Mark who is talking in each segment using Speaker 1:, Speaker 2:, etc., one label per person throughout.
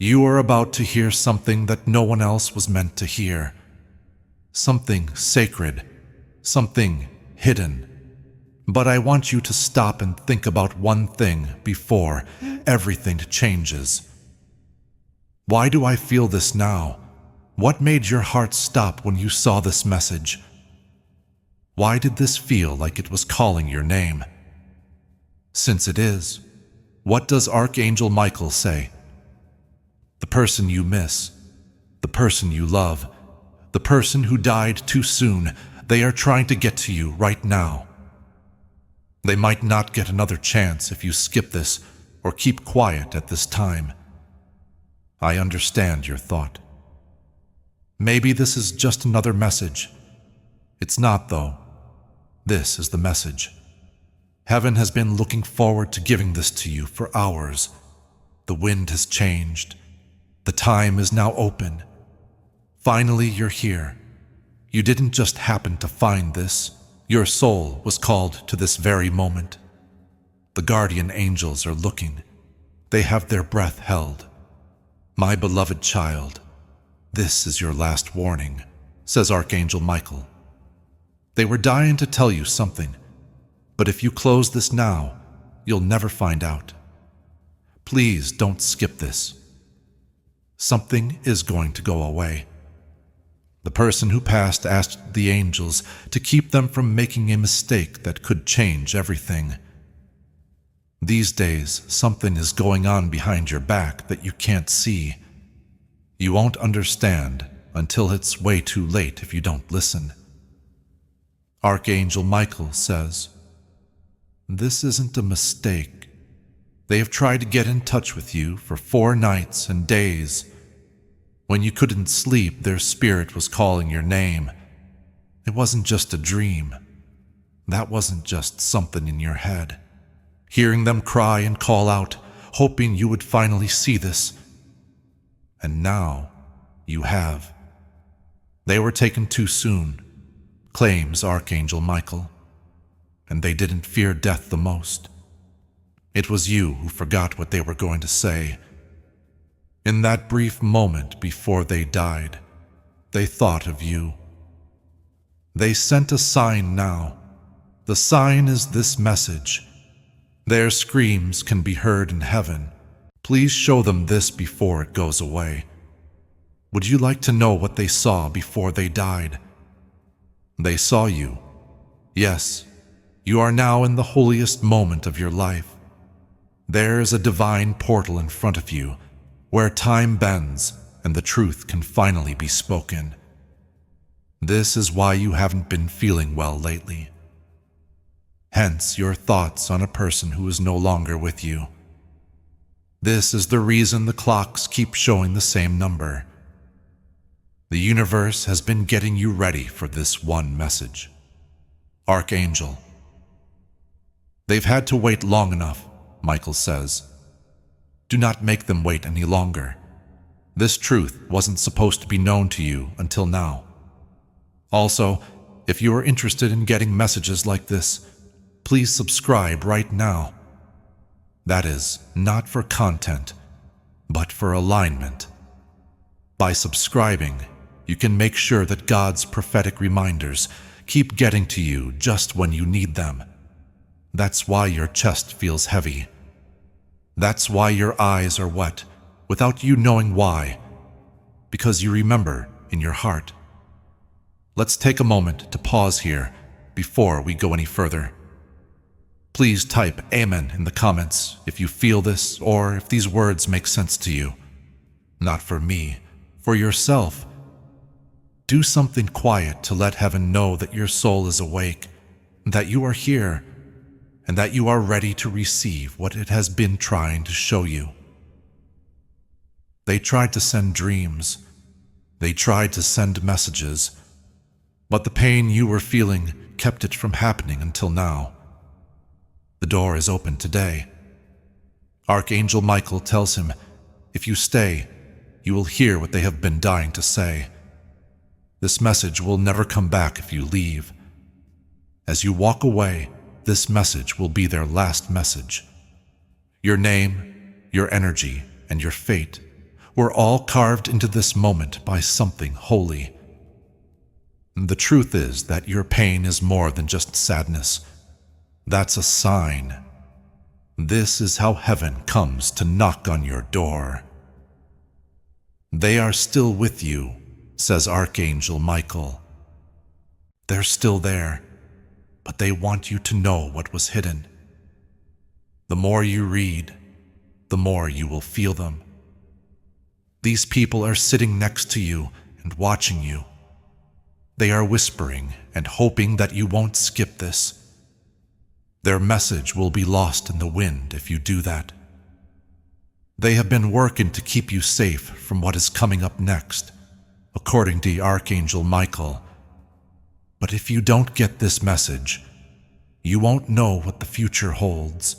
Speaker 1: You are about to hear something that no one else was meant to hear. Something sacred, something hidden. But I want you to stop and think about one thing before everything changes. Why do I feel this now? What made your heart stop when you saw this message? Why did this feel like it was calling your name? Since it is, what does Archangel Michael say? The person you miss, the person you love, the person who died too soon, they are trying to get to you right now. They might not get another chance if you skip this or keep quiet at this time. I understand your thought. Maybe this is just another message. It's not, though. This is the message. Heaven has been looking forward to giving this to you for hours. The wind has changed. The time is now open. Finally, you're here. You didn't just happen to find this. Your soul was called to this very moment. The guardian angels are looking. They have their breath held. My beloved child, this is your last warning, says Archangel Michael. They were dying to tell you something, but if you close this now, you'll never find out. Please don't skip this. Something is going to go away. The person who passed asked the angels to keep them from making a mistake that could change everything. These days, something is going on behind your back that you can't see. You won't understand until it's way too late if you don't listen. Archangel Michael says, "This isn't a mistake. They have tried to get in touch with you for 4 nights and days. When you couldn't sleep, their spirit was calling your name. It wasn't just a dream. That wasn't just something in your head. Hearing them cry and call out, hoping you would finally see this. And now, you have. They were taken too soon, claims Archangel Michael. And they didn't fear death the most. It was you who forgot what they were going to say. In that brief moment before they died, they thought of you. They sent a sign now. The sign is this message. Their screams can be heard in heaven. Please show them this before it goes away. Would you like to know what they saw before they died? They saw you. Yes, you are now in the holiest moment of your life. There is a divine portal in front of you, where time bends and the truth can finally be spoken. This is why you haven't been feeling well lately. Hence your thoughts on a person who is no longer with you. This is the reason the clocks keep showing the same number. The universe has been getting you ready for this one message. Archangel. They've had to wait long enough, Michael says. Do not make them wait any longer. This truth wasn't supposed to be known to you until now. Also, if you are interested in getting messages like this, please subscribe right now. That is, not for content, but for alignment. By subscribing, you can make sure that God's prophetic reminders keep getting to you just when you need them. That's why your chest feels heavy. That's why your eyes are wet, without you knowing why, because you remember in your heart. Let's take a moment to pause here before we go any further. Please type Amen in the comments if you feel this or if these words make sense to you. Not for me, for yourself. Do something quiet to let heaven know that your soul is awake, that you are here, and that you are ready to receive what it has been trying to show you. They tried to send dreams. They tried to send messages. But the pain you were feeling kept it from happening until now. The door is open today. Archangel Michael tells him, if you stay, you will hear what they have been dying to say. This message will never come back if you leave. As you walk away, this message will be their last message. Your name, your energy, and your fate We're all carved into this moment by something holy. The truth is that your pain is more than just sadness. That's a sign. This is how heaven comes to knock on your door. They are still with you, says Archangel Michael. They're still there, but they want you to know what was hidden. The more you read, the more you will feel them. These people are sitting next to you and watching you. They are whispering and hoping that you won't skip this. Their message will be lost in the wind if you do that. They have been working to keep you safe from what is coming up next, according to Archangel Michael. But if you don't get this message, you won't know what the future holds.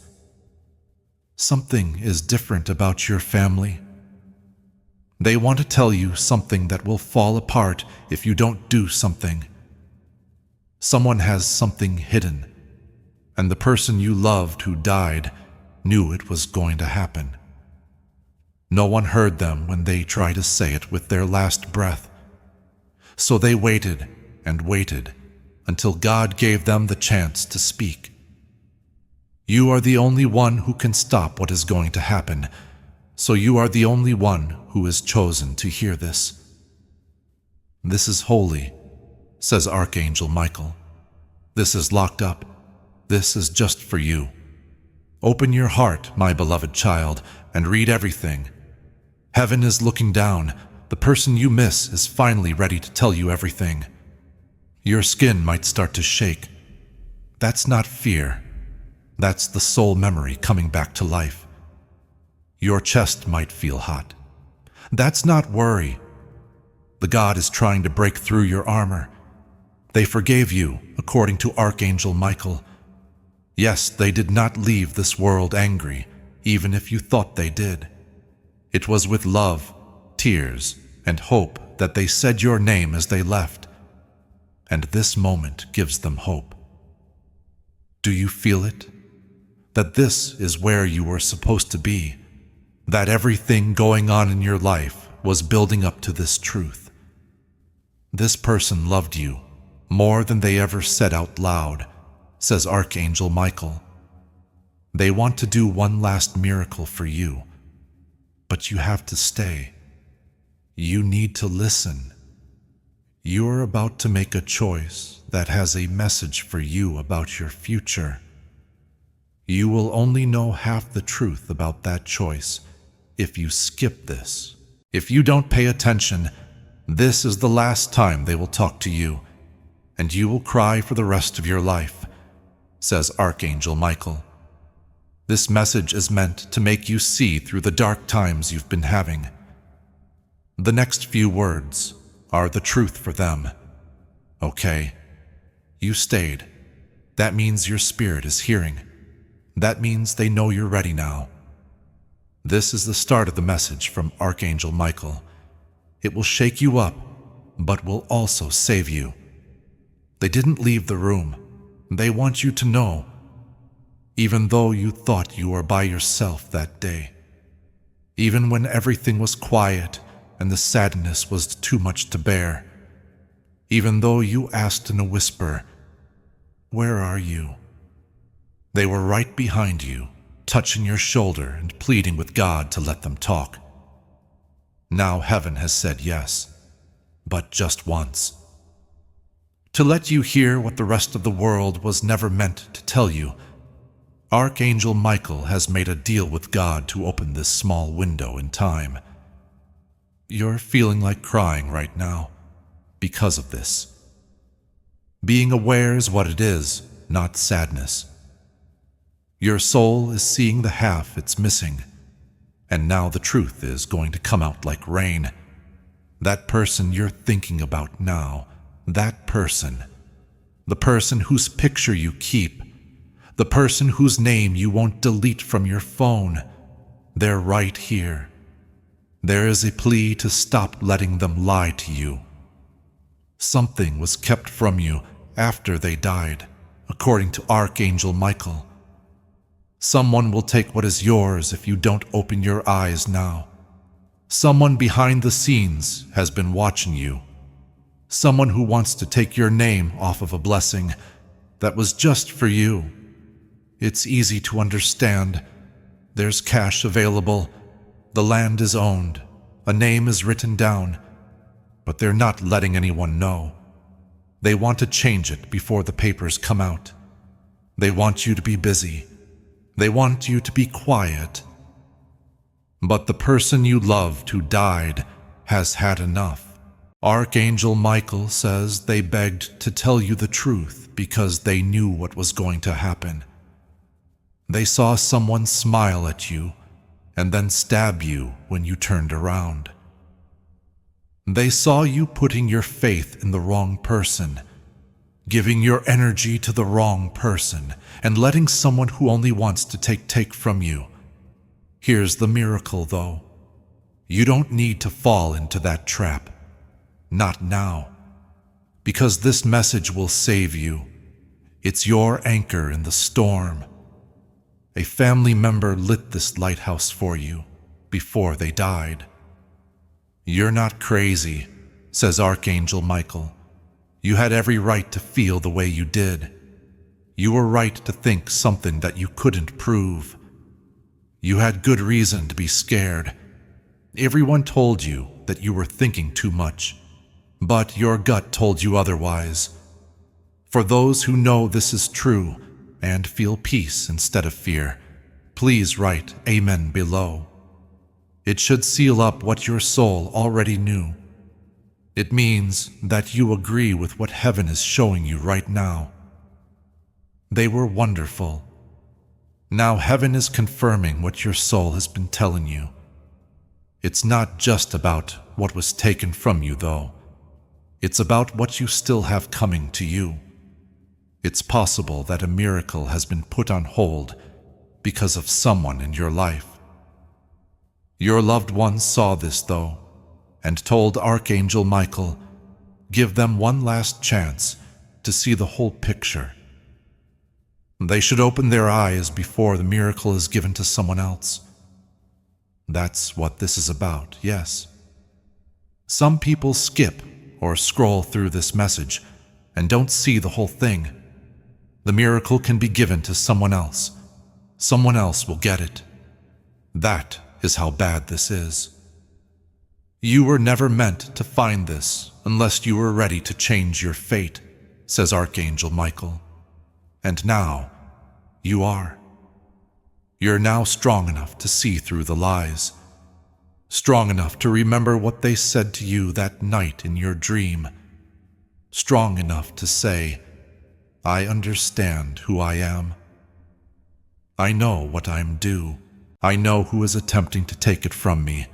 Speaker 1: Something is different about your family. They want to tell you something that will fall apart if you don't do something. Someone has something hidden, and the person you loved who died knew it was going to happen. No one heard them when they tried to say it with their last breath. So they waited and waited until God gave them the chance to speak. You are the only one who can stop what is going to happen, so you are the only one who is chosen to hear this. This is holy, says Archangel Michael. This is locked up. This is just for you. Open your heart, my beloved child, and read everything. Heaven is looking down. The person you miss is finally ready to tell you everything. Your skin might start to shake. That's not fear. That's the soul memory coming back to life. Your chest might feel hot. That's not worry. The God is trying to break through your armor. They forgave you, according to Archangel Michael. Yes, they did not leave this world angry, even if you thought they did. It was with love, tears, and hope that they said your name as they left. And this moment gives them hope. Do you feel it? That this is where you were supposed to be. That everything going on in your life was building up to this truth. This person loved you more than they ever said out loud, says Archangel Michael. They want to do one last miracle for you, but you have to stay. You need to listen. You're about to make a choice that has a message for you about your future. You will only know half the truth about that choice if you skip this. If you don't pay attention, this is the last time they will talk to you, and you will cry for the rest of your life, says Archangel Michael. This message is meant to make you see through the dark times you've been having. The next few words are the truth for them. Okay, you stayed. That means your spirit is hearing. That means they know you're ready now. This is the start of the message from Archangel Michael. It will shake you up, but will also save you. They didn't leave the room. They want you to know, even though you thought you were by yourself that day, even when everything was quiet and the sadness was too much to bear, even though you asked in a whisper, "Where are you?" They were right behind you, touching your shoulder and pleading with God to let them talk. Now heaven has said yes, but just once. To let you hear what the rest of the world was never meant to tell you, Archangel Michael has made a deal with God to open this small window in time. You're feeling like crying right now because of this. Being aware is what it is, not sadness. Your soul is seeing the half it's missing, and now the truth is going to come out like rain. That person you're thinking about now, that person, the person whose picture you keep, the person whose name you won't delete from your phone, they're right here. There is a plea to stop letting them lie to you. Something was kept from you after they died, according to Archangel Michael. Someone will take what is yours if you don't open your eyes now. Someone behind the scenes has been watching you. Someone who wants to take your name off of a blessing that was just for you. It's easy to understand. There's cash available. The land is owned. A name is written down. But they're not letting anyone know. They want to change it before the papers come out. They want you to be busy. They want you to be quiet. But the person you loved who died has had enough. Archangel Michael says they begged to tell you the truth because they knew what was going to happen. They saw someone smile at you and then stab you when you turned around. They saw you putting your faith in the wrong person, giving your energy to the wrong person, and letting someone who only wants to take from you. Here's the miracle, though. You don't need to fall into that trap. Not now. Because this message will save you. It's your anchor in the storm. A family member lit this lighthouse for you before they died. You're not crazy, says Archangel Michael. You had every right to feel the way you did. You were right to think something that you couldn't prove. You had good reason to be scared. Everyone told you that you were thinking too much, but your gut told you otherwise. For those who know this is true and feel peace instead of fear, please write Amen below. It should seal up what your soul already knew. It means that you agree with what heaven is showing you right now. They were wonderful. Now heaven is confirming what your soul has been telling you. It's not just about what was taken from you, though. It's about what you still have coming to you. It's possible that a miracle has been put on hold because of someone in your life. Your loved ones saw this, though, and told Archangel Michael, give them one last chance to see the whole picture. They should open their eyes before the miracle is given to someone else. That's what this is about, yes. Some people skip or scroll through this message and don't see the whole thing. The miracle can be given to someone else. Someone else will get it. That is how bad this is. You were never meant to find this unless you were ready to change your fate, says Archangel Michael. And now, you are. You're now strong enough to see through the lies. Strong enough to remember what they said to you that night in your dream. Strong enough to say, I understand who I am. I know what I'm due. I know who is attempting to take it from me.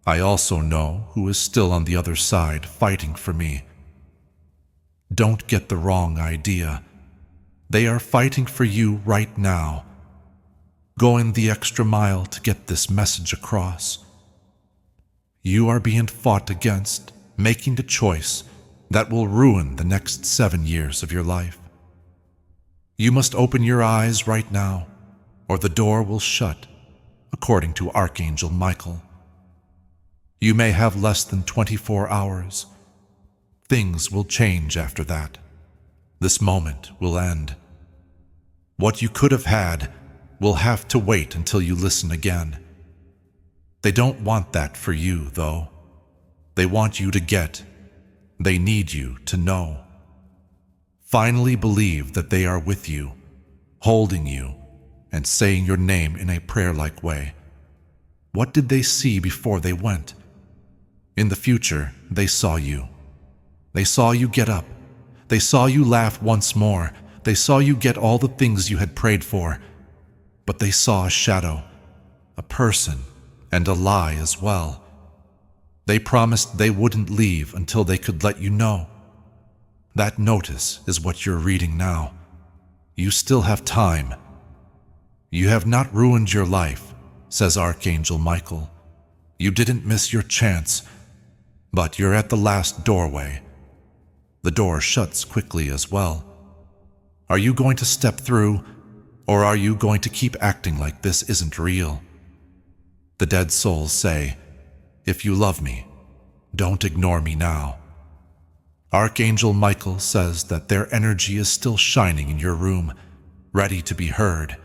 Speaker 1: I also know who is still on the other side fighting for me. Don't get the wrong idea. They are fighting for you right now, going the extra mile to get this message across. You are being fought against, making the choice that will ruin the next 7 years of your life. You must open your eyes right now, or the door will shut, according to Archangel Michael. You may have less than 24 hours. Things will change after that. This moment will end. What you could have had will have to wait until you listen again. They don't want that for you, though. They want you to get. They need you to know. Finally believe that they are with you, holding you, and saying your name in a prayer-like way. What did they see before they went? In the future, they saw you. They saw you get up. They saw you laugh once more. They saw you get all the things you had prayed for. But they saw a shadow, a person, and a lie as well. They promised they wouldn't leave until they could let you know. That notice is what you're reading now. You still have time. You have not ruined your life, says Archangel Michael. You didn't miss your chance, but you're at the last doorway. The door shuts quickly as well. Are you going to step through, or are you going to keep acting like this isn't real? The dead souls say, If you love me, don't ignore me now. Archangel Michael says that their energy is still shining in your room, ready to be heard,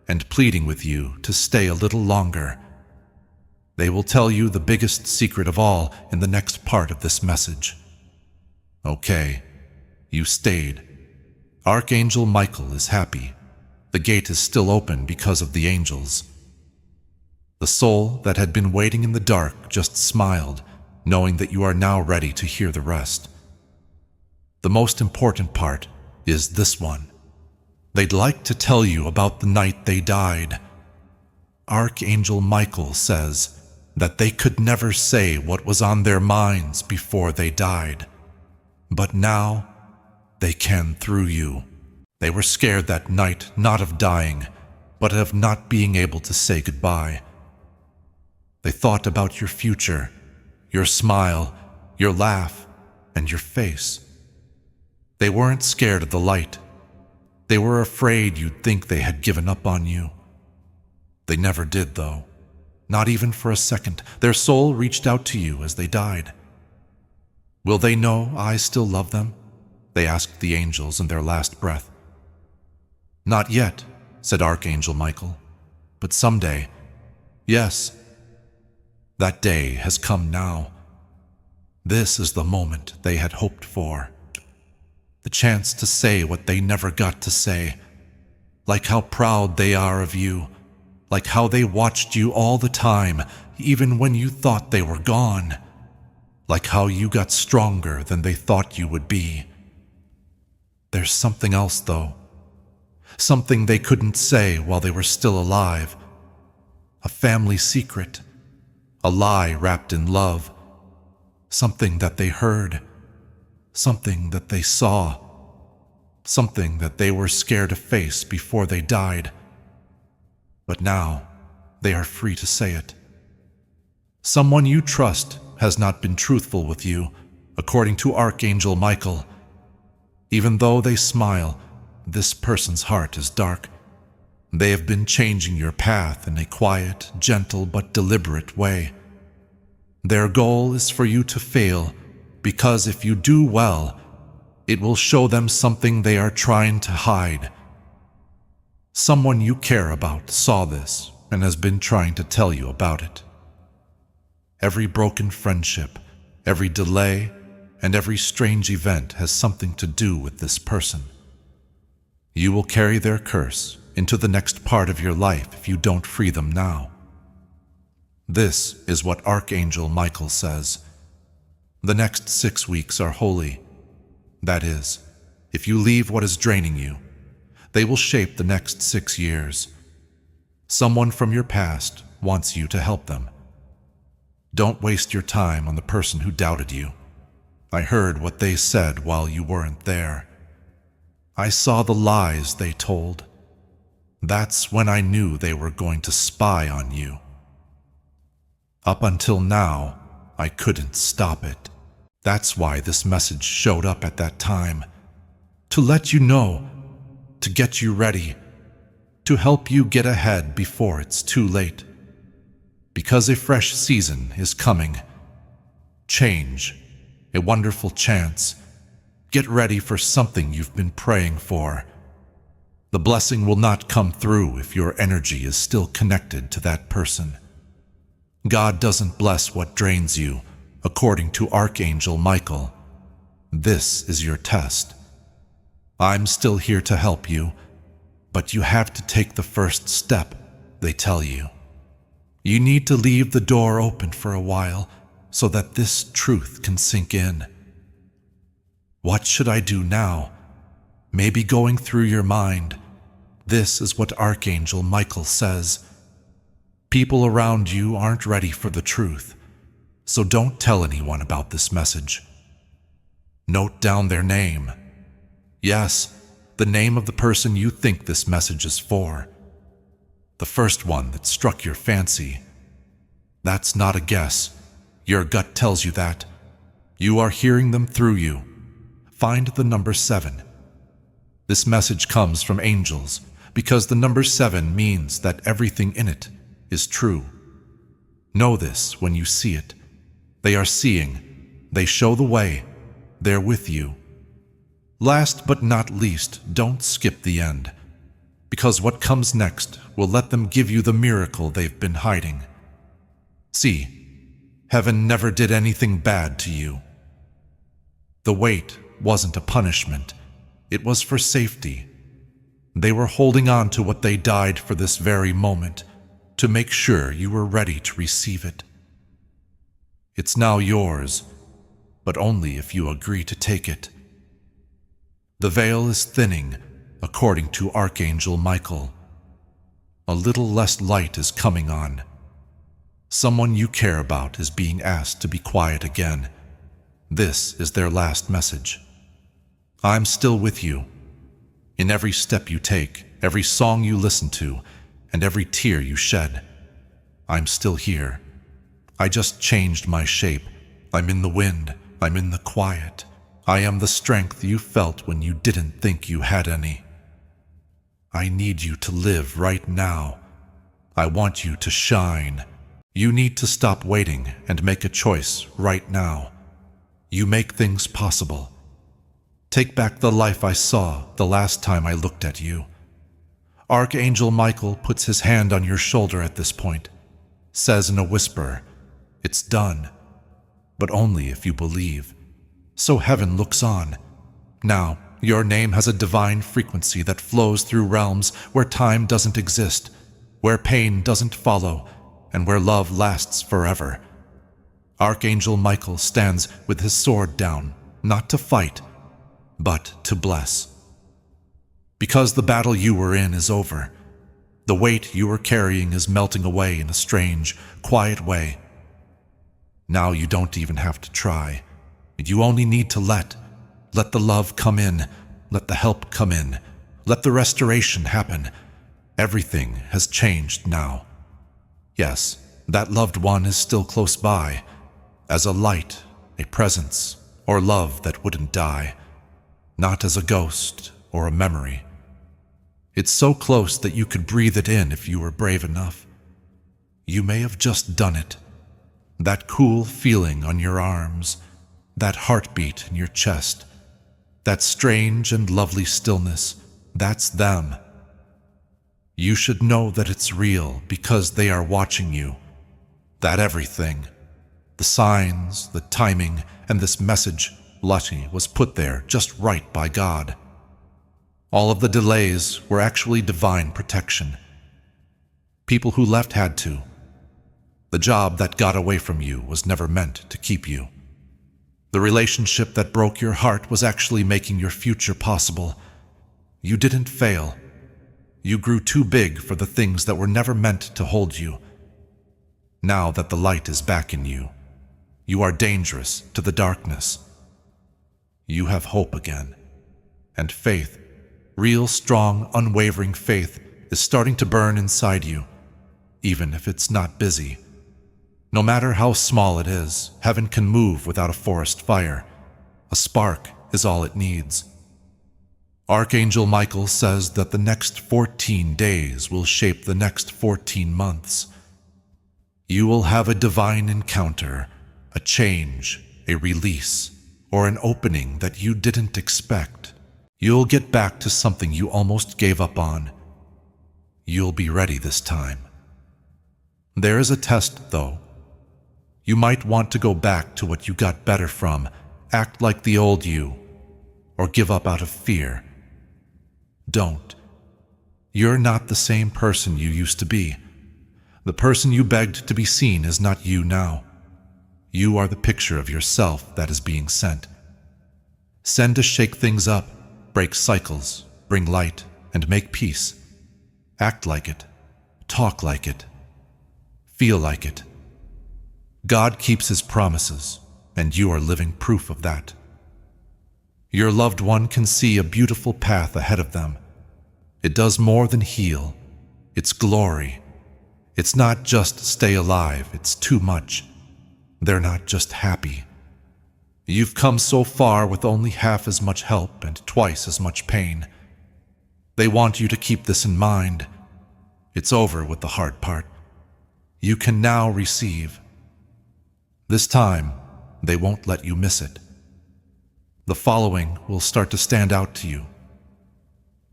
Speaker 1: and pleading with you to stay a little longer. They will tell you the biggest secret of all in the next part of this message. Okay, you stayed. Archangel Michael is happy. The gate is still open because of the angels. The soul that had been waiting in the dark just smiled, knowing that you are now ready to hear the rest. The most important part is this one. They'd like to tell you about the night they died. Archangel Michael says that they could never say what was on their minds before they died. But now, they can through you. They were scared that night not of dying, but of not being able to say goodbye. They thought about your future, your smile, your laugh, and your face. They weren't scared of the light. They were afraid you'd think they had given up on you. They never did, though. Not even for a second. Their soul reached out to you as they died. Will they know I still love them? They asked the angels in their last breath. Not yet, said Archangel Michael, but someday, yes. That day has come now. This is the moment they had hoped for. The chance to say what they never got to say. Like how proud they are of you. Like how they watched you all the time, even when you thought they were gone. Like how you got stronger than they thought you would be. There's something else, though. Something they couldn't say while they were still alive. A family secret. A lie wrapped in love. Something that they heard. Something that they saw. Something that they were scared to face before they died. But now, they are free to say it. Someone you trust has not been truthful with you, according to Archangel Michael. Even though they smile, this person's heart is dark. They have been changing your path in a quiet, gentle, but deliberate way. Their goal is for you to fail, because if you do well, it will show them something they are trying to hide. Someone you care about saw this and has been trying to tell you about it. Every broken friendship, every delay, and every strange event has something to do with this person. You will carry their curse into the next part of your life if you don't free them now. This is what Archangel Michael says. The next 6 weeks are holy. That is, if you leave what is draining you, they will shape the next 6 years. Someone from your past wants you to help them. Don't waste your time on the person who doubted you. I heard what they said while you weren't there. I saw the lies they told. That's when I knew they were going to spy on you. Up until now, I couldn't stop it. That's why this message showed up at that time. To let you know, to get you ready, to help you get ahead before it's too late. Because a fresh season is coming. Change, a wonderful chance. Get ready for something you've been praying for. The blessing will not come through if your energy is still connected to that person. God doesn't bless what drains you, according to Archangel Michael. This is your test. I'm still here to help you, but you have to take the first step, they tell you. You need to leave the door open for a while so that this truth can sink in. What should I do now? Maybe going through your mind. This is what Archangel Michael says. People around you aren't ready for the truth, so don't tell anyone about this message. Note down their name. Yes, the name of the person you think this message is for. The first one that struck your fancy. That's not a guess. Your gut tells you that. You are hearing them through you. Find the number 7. This message comes from angels because the number 7 means that everything in it is true. Know this when you see it, They are seeing. They show the way. They're with you. Last but not least, don't skip the end, because what comes next will let them give you the miracle they've been hiding. See, heaven never did anything bad to you. The wait wasn't a punishment. It was for safety. They were holding on to what they died for this very moment, to make sure you were ready to receive it. It's now yours, but only if you agree to take it. The veil is thinning, according to Archangel Michael. A little less light is coming on. Someone you care about is being asked to be quiet again. This is their last message. I'm still with you. In every step you take, every song you listen to, and every tear you shed. I'm still here. I just changed my shape. I'm in the wind. I'm in the quiet. I am the strength you felt when you didn't think you had any. I need you to live right now. I want you to shine. You need to stop waiting and make a choice right now. You make things possible. Take back the life I saw the last time I looked at you. Archangel Michael puts his hand on your shoulder at this point, says in a whisper, "It's done," but only if you believe. So heaven looks on. Now, your name has a divine frequency that flows through realms where time doesn't exist, where pain doesn't follow, and where love lasts forever. Archangel Michael stands with his sword down, not to fight, but to bless. Because the battle you were in is over. The weight you were carrying is melting away in a strange, quiet way. Now you don't even have to try. You only need to let the love come in, let the help come in, let the restoration happen. Everything has changed now. Yes, that loved one is still close by, as a light, a presence, or love that wouldn't die, not as a ghost or a memory. It's so close that you could breathe it in if you were brave enough. You may have just done it. That cool feeling on your arms, that heartbeat in your chest, that strange and lovely stillness, that's them. You should know that it's real because they are watching you. That everything, the signs, the timing, and this message, Lottie, was put there just right by God. All of the delays were actually divine protection. People who left had to. The job that got away from you was never meant to keep you. The relationship that broke your heart was actually making your future possible. You didn't fail. You grew too big for the things that were never meant to hold you. Now that the light is back in you, you are dangerous to the darkness. You have hope again. And faith, real, strong, unwavering faith, is starting to burn inside you, even if it's not busy. No matter how small it is, heaven can move without a forest fire. A spark is all it needs. Archangel Michael says that the next 14 days will shape the next 14 months. You will have a divine encounter, a change, a release, or an opening that you didn't expect. You'll get back to something you almost gave up on. You'll be ready this time. There is a test, though. You might want to go back to what you got better from, act like the old you, or give up out of fear. Don't. You're not the same person you used to be. The person you begged to be seen is not you now. You are the picture of yourself that is being sent. Send to shake things up, break cycles, bring light, and make peace. Act like it. Talk like it. Feel like it. God keeps his promises, and you are living proof of that. Your loved one can see a beautiful path ahead of them. It does more than heal. It's glory. It's not just stay alive, it's too much. They're not just happy. You've come so far with only half as much help and twice as much pain. They want you to keep this in mind. It's over with the hard part. You can now receive. This time, they won't let you miss it. The following will start to stand out to you.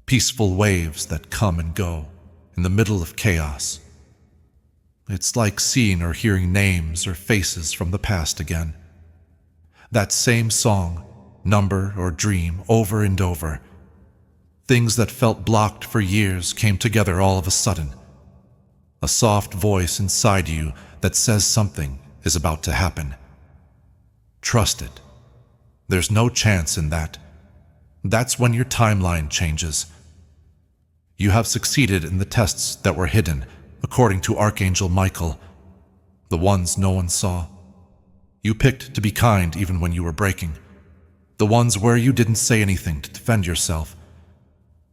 Speaker 1: Peaceful waves that come and go in the middle of chaos. It's like seeing or hearing names or faces from the past again. That same song, number, or dream over and over. Things that felt blocked for years came together all of a sudden. A soft voice inside you that says something is about to happen. Trust it. There's no chance in that. That's when your timeline changes. You have succeeded in the tests that were hidden, according to Archangel Michael, the ones no one saw. You picked to be kind even when you were breaking. The ones where you didn't say anything to defend yourself.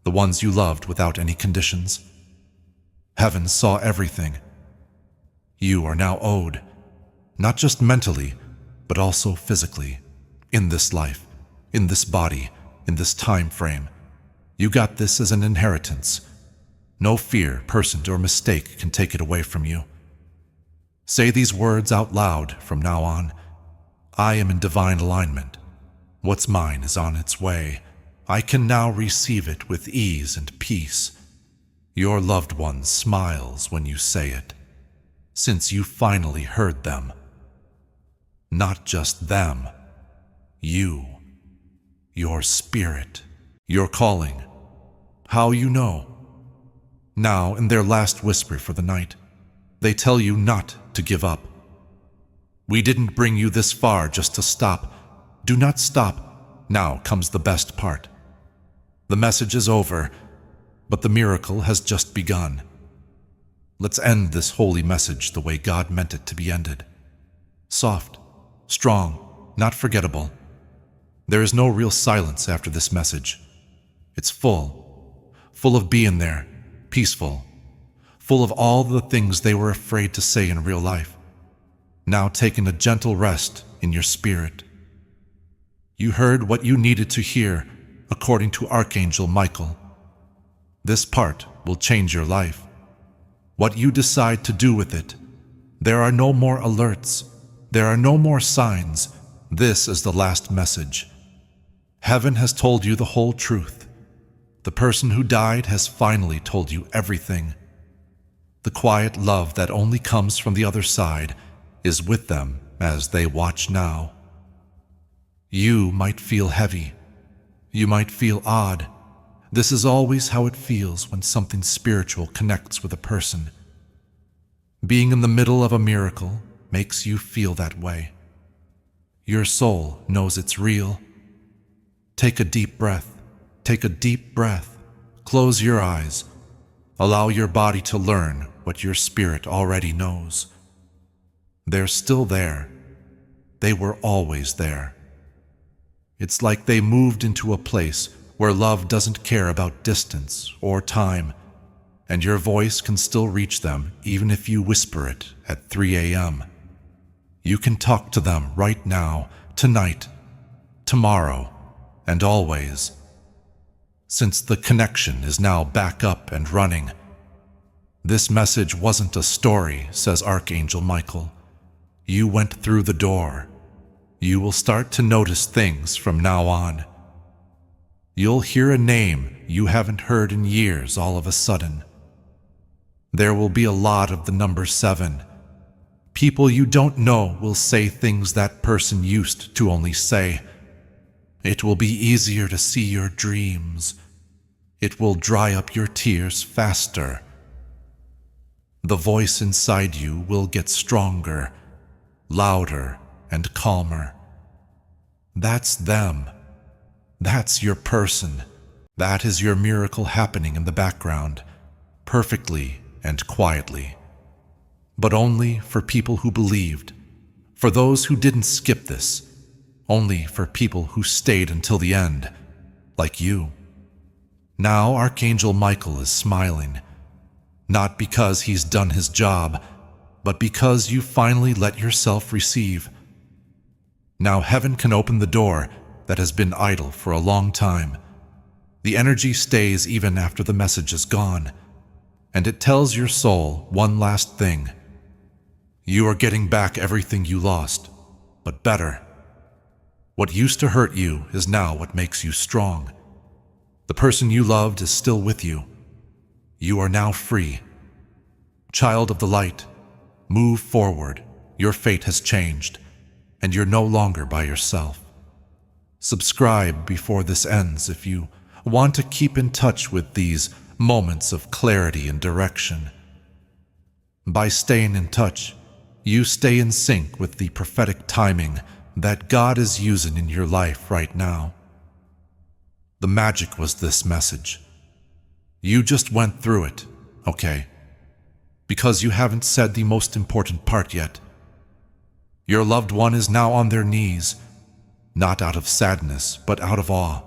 Speaker 1: The ones you loved without any conditions. Heaven saw everything. You are now owed, not just mentally, but also physically, in this life, in this body, in this time frame. You got this as an inheritance. No fear, person, or mistake can take it away from you. Say these words out loud from now on. I am in divine alignment. What's mine is on its way. I can now receive it with ease and peace. Your loved one smiles when you say it, since you finally heard them. Not just them. You. Your spirit. Your calling. How you know. Now, in their last whisper for the night, they tell you not to give up. We didn't bring you this far just to stop. Do not stop. Now comes the best part. The message is over, but the miracle has just begun. Let's end this holy message the way God meant it to be ended. Soft, strong, not forgettable. There is no real silence after this message. It's full of being there, peaceful, full of all the things they were afraid to say in real life. Now taking a gentle rest in your spirit. You heard what you needed to hear, according to Archangel Michael. This part will change your life. What you decide to do with it. There are no more alerts. There are no more signs. This is the last message. Heaven has told you the whole truth. The person who died has finally told you everything. The quiet love that only comes from the other side is with them as they watch now. You might feel heavy. You might feel odd. This is always how it feels when something spiritual connects with a person. Being in the middle of a miracle makes you feel that way. Your soul knows it's real. Take a deep breath. Take a deep breath. Close your eyes. Allow your body to learn what your spirit already knows. They're still there. They were always there. It's like they moved into a place where love doesn't care about distance or time, and your voice can still reach them even if you whisper it at 3 a.m. You can talk to them right now, tonight, tomorrow, and always. Since the connection is now back up and running. This message wasn't a story, says Archangel Michael. You went through the door. You will start to notice things from now on. You'll hear a name you haven't heard in years all of a sudden. There will be a lot of the number 7. People you don't know will say things that person used to only say. It will be easier to see your dreams. It will dry up your tears faster. The voice inside you will get stronger, louder, and calmer. That's them. That's your person. That is your miracle happening in the background, perfectly and quietly. But only for people who believed, for those who didn't skip this, only for people who stayed until the end, like you. Now Archangel Michael is smiling, not because he's done his job, but because you finally let yourself receive. Now heaven can open the door that has been idle for a long time. The energy stays even after the message is gone, and it tells your soul one last thing. You are getting back everything you lost, but better. What used to hurt you is now what makes you strong. The person you loved is still with you. You are now free. Child of the light, move forward. Your fate has changed, and you're no longer by yourself. Subscribe before this ends if you want to keep in touch with these moments of clarity and direction. By staying in touch, you stay in sync with the prophetic timing that God is using in your life right now. The magic was this message. You just went through it, okay? Because you haven't said the most important part yet. Your loved one is now on their knees, not out of sadness, but out of awe.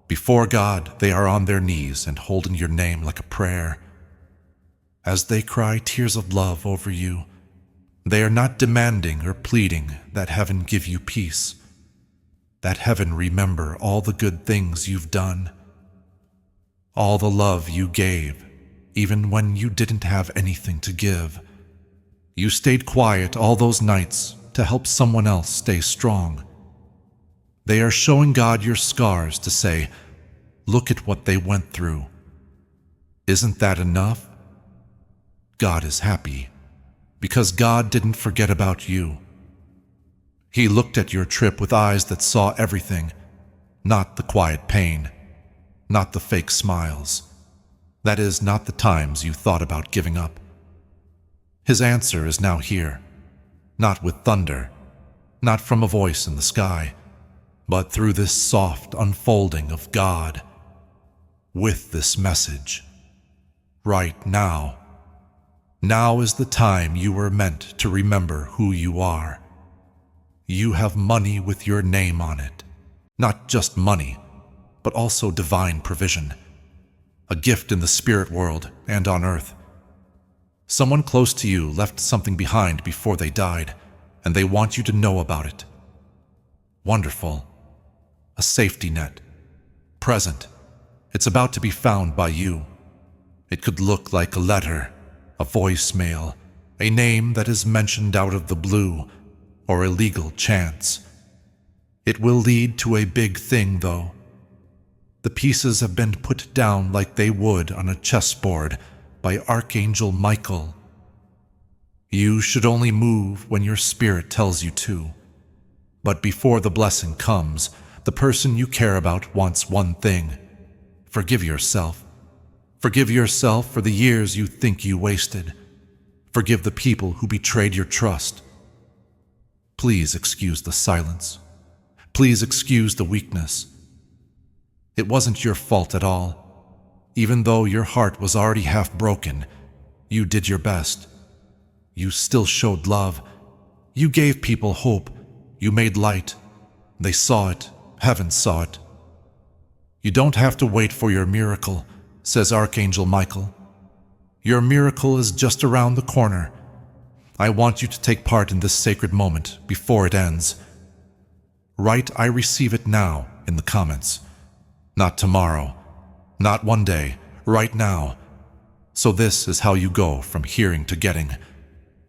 Speaker 1: Before God, they are on their knees and holding your name like a prayer. As they cry tears of love over you, they are not demanding or pleading that heaven give you peace, that heaven remember all the good things you've done, all the love you gave, even when you didn't have anything to give. You stayed quiet all those nights to help someone else stay strong. They are showing God your scars to say, look at what they went through. Isn't that enough? God is happy, because God didn't forget about you. He looked at your trip with eyes that saw everything, not the quiet pain, not the fake smiles. That is, not the times you thought about giving up. His answer is now here, not with thunder, not from a voice in the sky, but through this soft unfolding of God, with this message. Right now. Now is the time you were meant to remember who you are. You have money with your name on it. Not just money, but also divine provision. A gift in the spirit world and on earth. Someone close to you left something behind before they died, and they want you to know about it. Wonderful. A safety net. Present. It's about to be found by you. It could look like a letter, a voicemail, a name that is mentioned out of the blue, or a legal chance. It will lead to a big thing, though. The pieces have been put down like they would on a chessboard by Archangel Michael. You should only move when your spirit tells you to. But before the blessing comes, the person you care about wants one thing. Forgive yourself. Forgive yourself for the years you think you wasted. Forgive the people who betrayed your trust. Please excuse the silence. Please excuse the weakness. It wasn't your fault at all. Even though your heart was already half broken, you did your best. You still showed love. You gave people hope. You made light. They saw it. Heaven saw it. You don't have to wait for your miracle, says Archangel Michael. Your miracle is just around the corner. I want you to take part in this sacred moment before it ends. Write "I receive it now" in the comments. Not tomorrow, not one day, right now. So this is how you go from hearing to getting,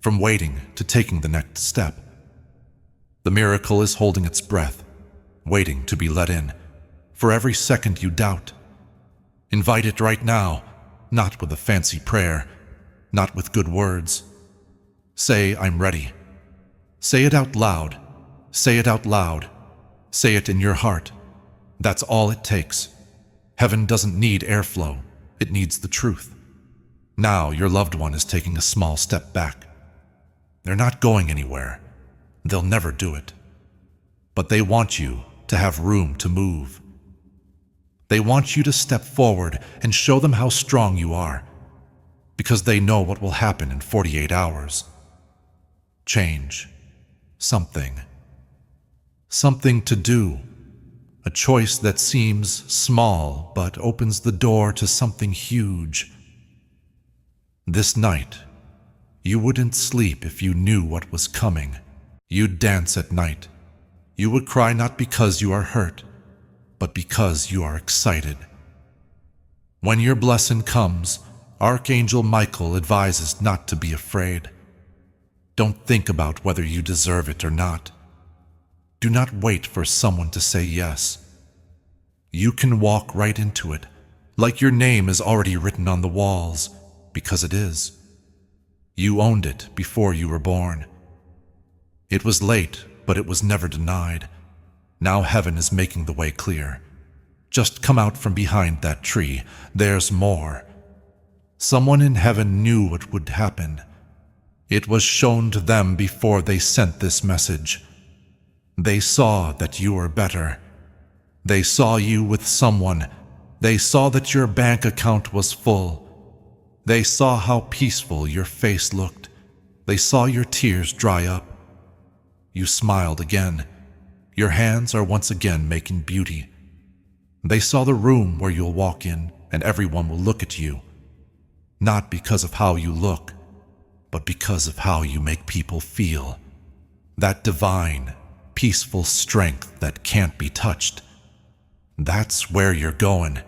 Speaker 1: from waiting to taking the next step. The miracle is holding its breath, waiting to be let in, for every second you doubt. Invite it right now, not with a fancy prayer, not with good words. Say, "I'm ready." Say it out loud. Say it out loud. Say it in your heart. That's all it takes. Heaven doesn't need airflow. It needs the truth. Now your loved one is taking a small step back. They're not going anywhere. They'll never do it. But they want you to have room to move. They want you to step forward and show them how strong you are, because they know what will happen in 48 hours. Change. Something. Something to do. A choice that seems small but opens the door to something huge. This night, you wouldn't sleep if you knew what was coming. You'd dance at night. You would cry not because you are hurt, but because you are excited. When your blessing comes, Archangel Michael advises not to be afraid. Don't think about whether you deserve it or not. Do not wait for someone to say yes. You can walk right into it, like your name is already written on the walls, because it is. You owned it before you were born. It was late, but it was never denied. Now heaven is making the way clear. Just come out from behind that tree. There's more. Someone in heaven knew what would happen. It was shown to them before they sent this message. They saw that you were better. They saw you with someone. They saw that your bank account was full. They saw how peaceful your face looked. They saw your tears dry up. You smiled again. Your hands are once again making beauty. They saw the room where you'll walk in and everyone will look at you. Not because of how you look, but because of how you make people feel. That divine, peaceful strength that can't be touched. That's where you're going.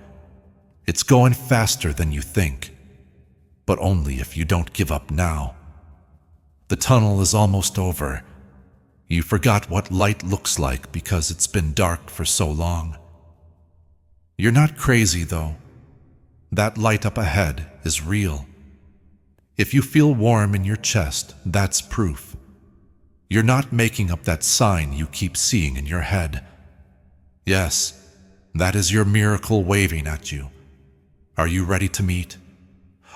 Speaker 1: It's going faster than you think, but only if you don't give up now. The tunnel is almost over. You forgot what light looks like because it's been dark for so long. You're not crazy, though. That light up ahead is real. If you feel warm in your chest, that's proof. You're not making up that sign you keep seeing in your head. Yes, that is your miracle waving at you. Are you ready to meet?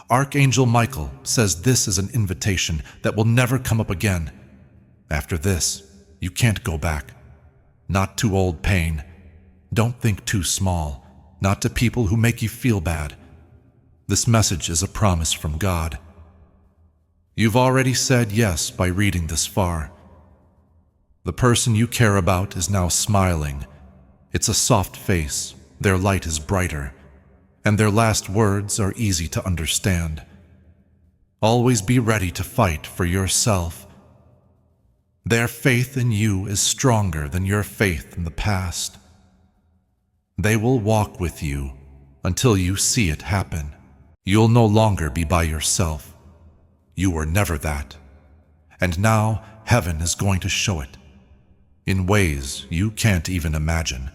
Speaker 1: Archangel Michael says this is an invitation that will never come up again. After this, you can't go back. Not to old pain. Don't think too small. Not to people who make you feel bad. This message is a promise from God. You've already said yes by reading this far. The person you care about is now smiling. It's a soft face, their light is brighter, and their last words are easy to understand. Always be ready to fight for yourself. Their faith in you is stronger than your faith in the past. They will walk with you until you see it happen. You'll no longer be by yourself. You were never that. And now heaven is going to show it. In ways you can't even imagine.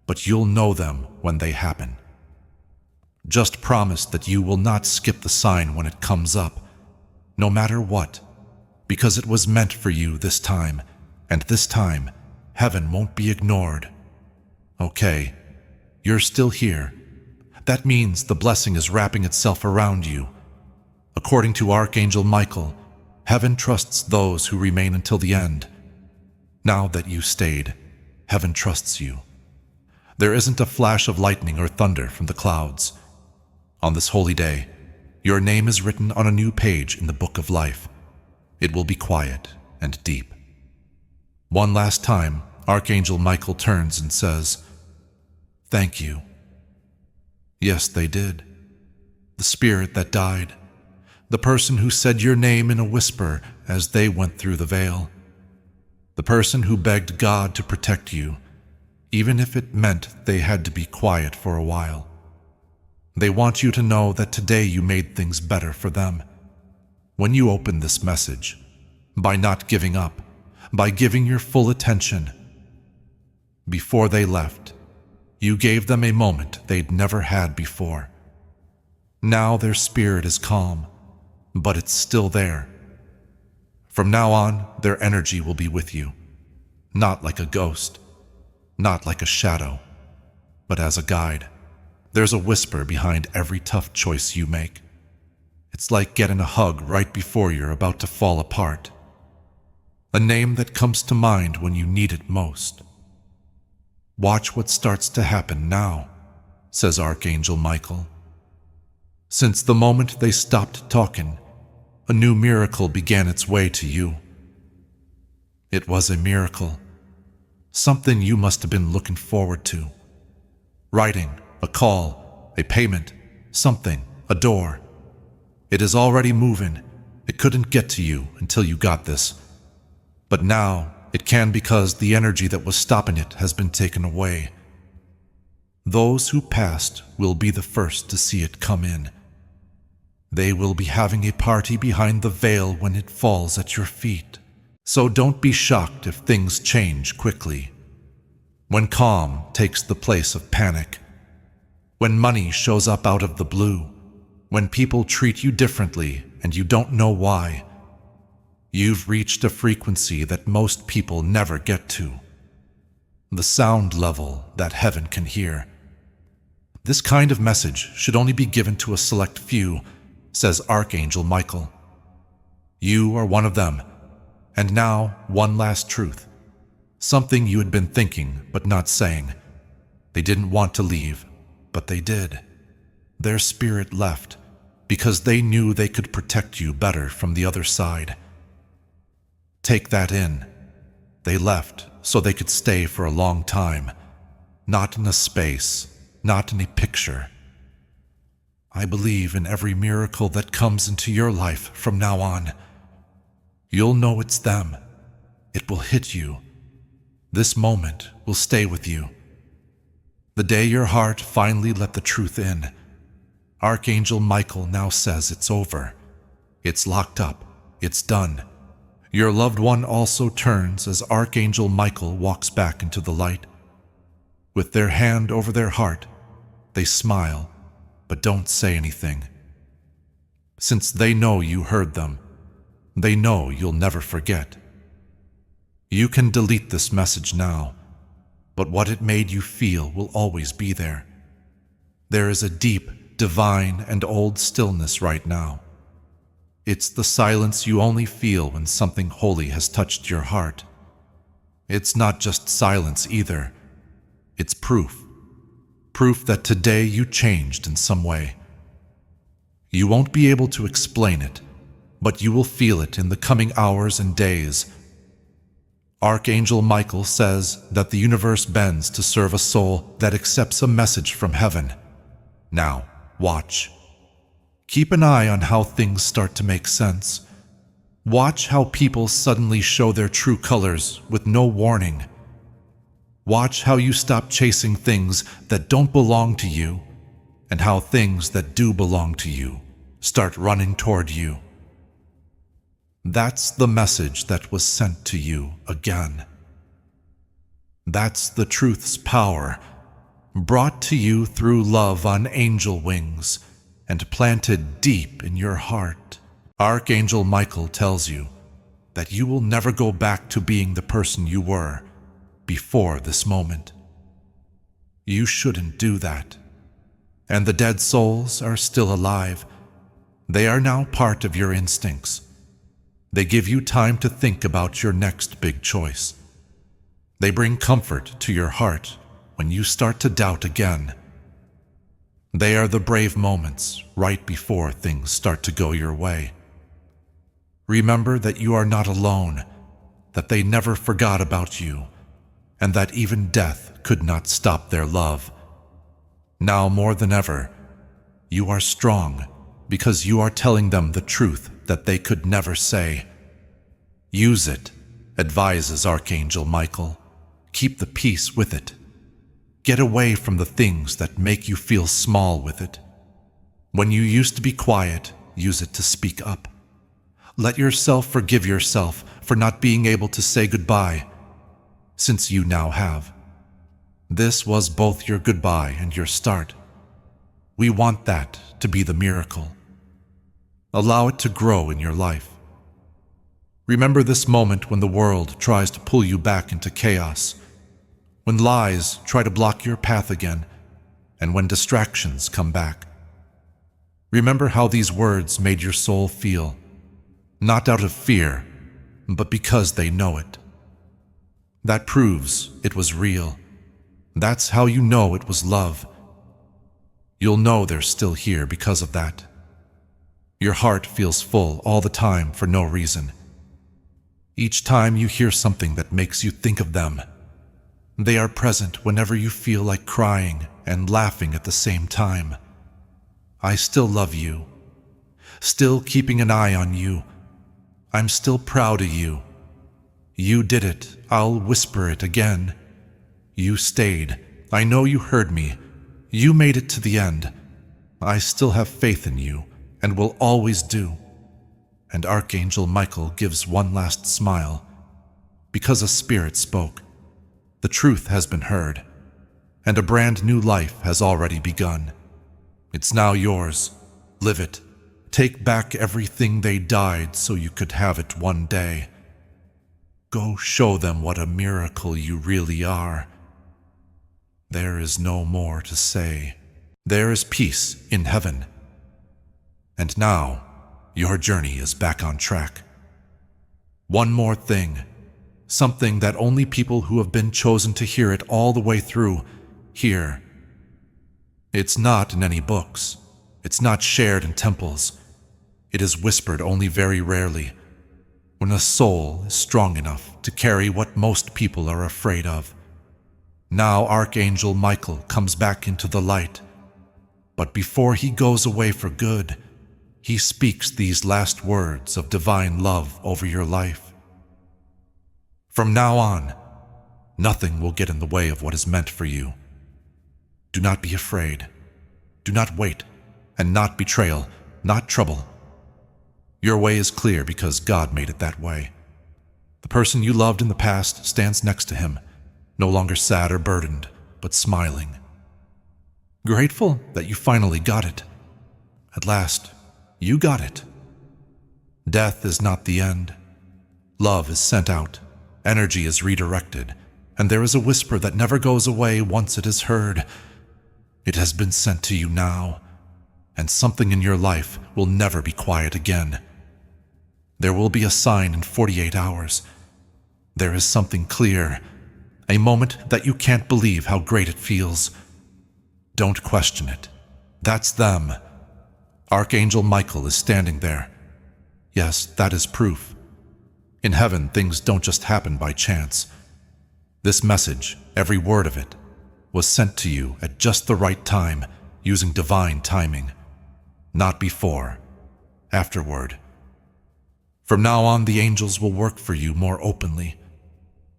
Speaker 1: But you'll know them when they happen. Just promise that you will not skip the sign when it comes up, no matter what, because it was meant for you this time, and this time, heaven won't be ignored. Okay, you're still here. That means the blessing is wrapping itself around you. According to Archangel Michael, heaven trusts those who remain until the end. Now that you stayed, heaven trusts you. There isn't a flash of lightning or thunder from the clouds. On this holy day, your name is written on a new page in the book of life. It will be quiet and deep. One last time, Archangel Michael turns and says, "Thank you." Yes, they did. The spirit that died. The person who said your name in a whisper as they went through the veil. The person who begged God to protect you, even if it meant they had to be quiet for a while. They want you to know that today you made things better for them. When you open this message, by not giving up, by giving your full attention. Before they left, you gave them a moment they'd never had before. Now their spirit is calm, but it's still there. From now on, their energy will be with you, not like a ghost, not like a shadow, but as a guide. There's a whisper behind every tough choice you make. It's like getting a hug right before you're about to fall apart. A name that comes to mind when you need it most. Watch what starts to happen now, says Archangel Michael. Since the moment they stopped talking, a new miracle began its way to you. It was a miracle, something you must have been looking forward to. Writing, a call, a payment, something, a door. It is already moving. It couldn't get to you until you got this. But now it can because the energy that was stopping it has been taken away. Those who passed will be the first to see it come in. They will be having a party behind the veil when it falls at your feet. So don't be shocked if things change quickly. When calm takes the place of panic. When money shows up out of the blue. When people treat you differently and you don't know why. You've reached a frequency that most people never get to. The sound level that heaven can hear. This kind of message should only be given to a select few, says Archangel Michael. You are one of them. And now, one last truth. Something you had been thinking but not saying. They didn't want to leave, but they did. Their spirit left because they knew they could protect you better from the other side. Take that in. They left so they could stay for a long time, not in a space, not in a picture. I believe in every miracle that comes into your life from now on. You'll know it's them. It will hit you. This moment will stay with you. The day your heart finally let the truth in, Archangel Michael now says it's over. It's locked up. It's done. Your loved one also turns as Archangel Michael walks back into the light. With their hand over their heart, they smile, but don't say anything. Since they know you heard them, they know you'll never forget. You can delete this message now, but what it made you feel will always be there. There is a deep, divine, and old stillness right now. It's the silence you only feel when something holy has touched your heart. It's not just silence either. It's proof. Proof that today you changed in some way. You won't be able to explain it, but you will feel it in the coming hours and days. Archangel Michael says that the universe bends to serve a soul that accepts a message from heaven. Now, watch. Keep an eye on how things start to make sense. Watch how people suddenly show their true colors with no warning. Watch how you stop chasing things that don't belong to you, and how things that do belong to you start running toward you. That's the message that was sent to you again. That's the truth's power, brought to you through love on angel wings and planted deep in your heart. Archangel Michael tells you that you will never go back to being the person you were before this moment. You shouldn't do that. And the dead souls are still alive. They are now part of your instincts. They give you time to think about your next big choice. They bring comfort to your heart when you start to doubt again. They are the brave moments right before things start to go your way. Remember that you are not alone, that they never forgot about you, and that even death could not stop their love. Now more than ever, you are strong because you are telling them the truth that they could never say. Use it, advises Archangel Michael. Keep the peace with it. Get away from the things that make you feel small with it. When you used to be quiet, use it to speak up. Let yourself forgive yourself for not being able to say goodbye, since you now have. This was both your goodbye and your start. We want that to be the miracle. Allow it to grow in your life. Remember this moment when the world tries to pull you back into chaos, when lies try to block your path again, and when distractions come back. Remember how these words made your soul feel, not out of fear, but because they know it. That proves it was real. That's how you know it was love. You'll know they're still here because of that. Your heart feels full all the time for no reason. Each time you hear something that makes you think of them, they are present whenever you feel like crying and laughing at the same time. I still love you, still keeping an eye on you. I'm still proud of you. You did it. I'll whisper it again. You stayed. I know you heard me. You made it to the end. I still have faith in you, and will always do. And Archangel Michael gives one last smile. Because a spirit spoke, the truth has been heard, and a brand new life has already begun. It's now yours. Live it. Take back everything they died so you could have it one day. Go show them what a miracle you really are. There is no more to say. There is peace in heaven. And now, your journey is back on track. One more thing, something that only people who have been chosen to hear it all the way through hear. It's not in any books. It's not shared in temples. It is whispered only very rarely, when a soul is strong enough to carry what most people are afraid of. Now Archangel Michael comes back into the light, but before he goes away for good, he speaks these last words of divine love over your life. From now on, nothing will get in the way of what is meant for you. Do not be afraid. Do not wait, and not betrayal, not trouble. Your way is clear because God made it that way. The person you loved in the past stands next to him, no longer sad or burdened, but smiling. Grateful that you finally got it. At last, you got it. Death is not the end. Love is sent out, energy is redirected, and there is a whisper that never goes away once it is heard. It has been sent to you now, and something in your life will never be quiet again. There will be a sign in 48 hours. There is something clear, a moment that you can't believe how great it feels. Don't question it. That's them. Archangel Michael is standing there. Yes, that is proof. In heaven, things don't just happen by chance. This message, every word of it, was sent to you at just the right time, using divine timing. Not before, afterward. From now on, the angels will work for you more openly.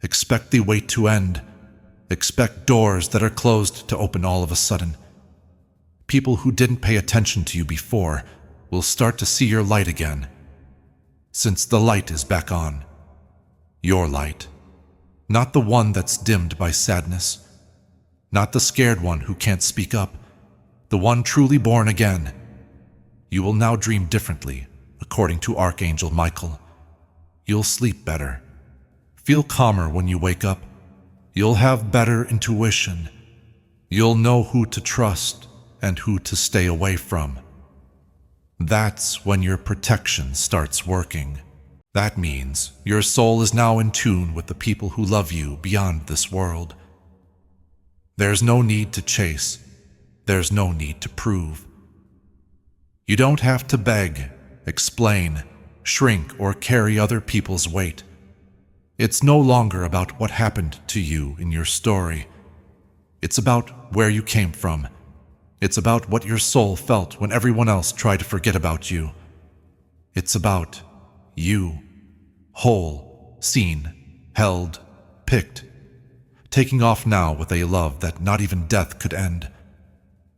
Speaker 1: Expect the wait to end. Expect doors that are closed to open all of a sudden. People who didn't pay attention to you before will start to see your light again. Since the light is back on. Your light. Not the one that's dimmed by sadness. Not the scared one who can't speak up. The one truly born again. You will now dream differently, according to Archangel Michael. You'll sleep better. Feel calmer when you wake up. You'll have better intuition. You'll know who to trust and who to stay away from. That's when your protection starts working. That means your soul is now in tune with the people who love you beyond this world. There's no need to chase. There's no need to prove. You don't have to beg, explain, shrink, or carry other people's weight. It's no longer about what happened to you in your story. It's about where you came from. It's about what your soul felt when everyone else tried to forget about you. It's about you, whole, seen, held, picked, taking off now with a love that not even death could end.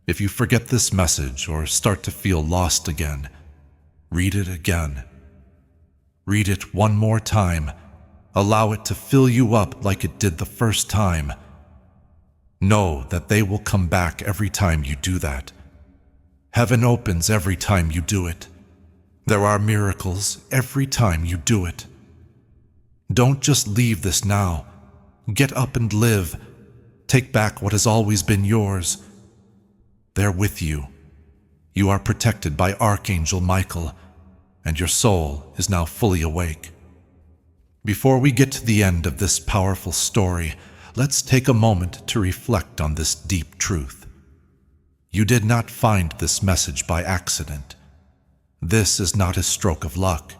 Speaker 1: If you forget this message or start to feel lost again, read it again. Read it one more time. Allow it to fill you up like it did the first time. Know that they will come back every time you do that. Heaven opens every time you do it. There are miracles every time you do it. Don't just leave this now. Get up and live. Take back what has always been yours. They're with you. You are protected by Archangel Michael, and your soul is now fully awake. Before we get to the end of this powerful story, let's take a moment to reflect on this deep truth. You did not find this message by accident. This is not a stroke of luck.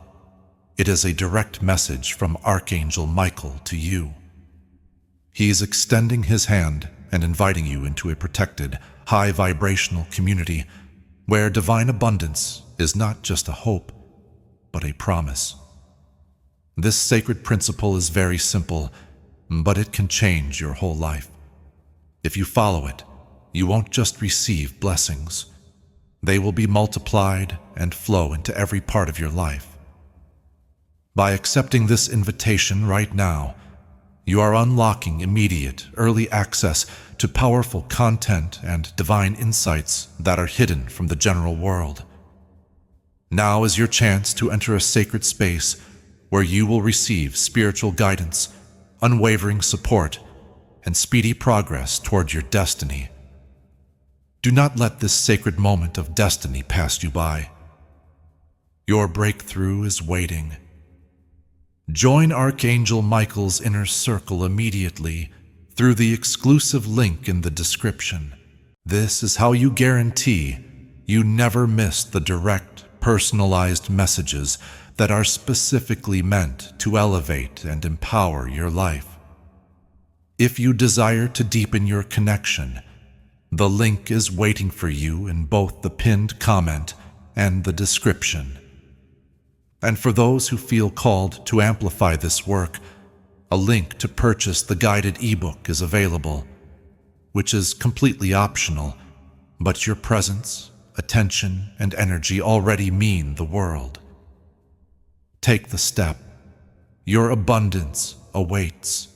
Speaker 1: It is a direct message from Archangel Michael to you. He is extending his hand and inviting you into a protected, high-vibrational community where divine abundance is not just a hope, but a promise. This sacred principle is very simple, but it can change your whole life. If you follow it, you won't just receive blessings. They will be multiplied and flow into every part of your life. By accepting this invitation right now, you are unlocking immediate, early access to powerful content and divine insights that are hidden from the general world. Now is your chance to enter a sacred space where you will receive spiritual guidance, unwavering support, and speedy progress toward your destiny. Do not let this sacred moment of destiny pass you by. Your breakthrough is waiting. Join Archangel Michael's inner circle immediately through the exclusive link in the description. This is how you guarantee you never miss the direct, personalized messages that are specifically meant to elevate and empower your life. If you desire to deepen your connection, the link is waiting for you in both the pinned comment and the description. And for those who feel called to amplify this work, a link to purchase the guided ebook is available, which is completely optional, but your presence, attention, and energy already mean the world. Take the step. Your abundance awaits.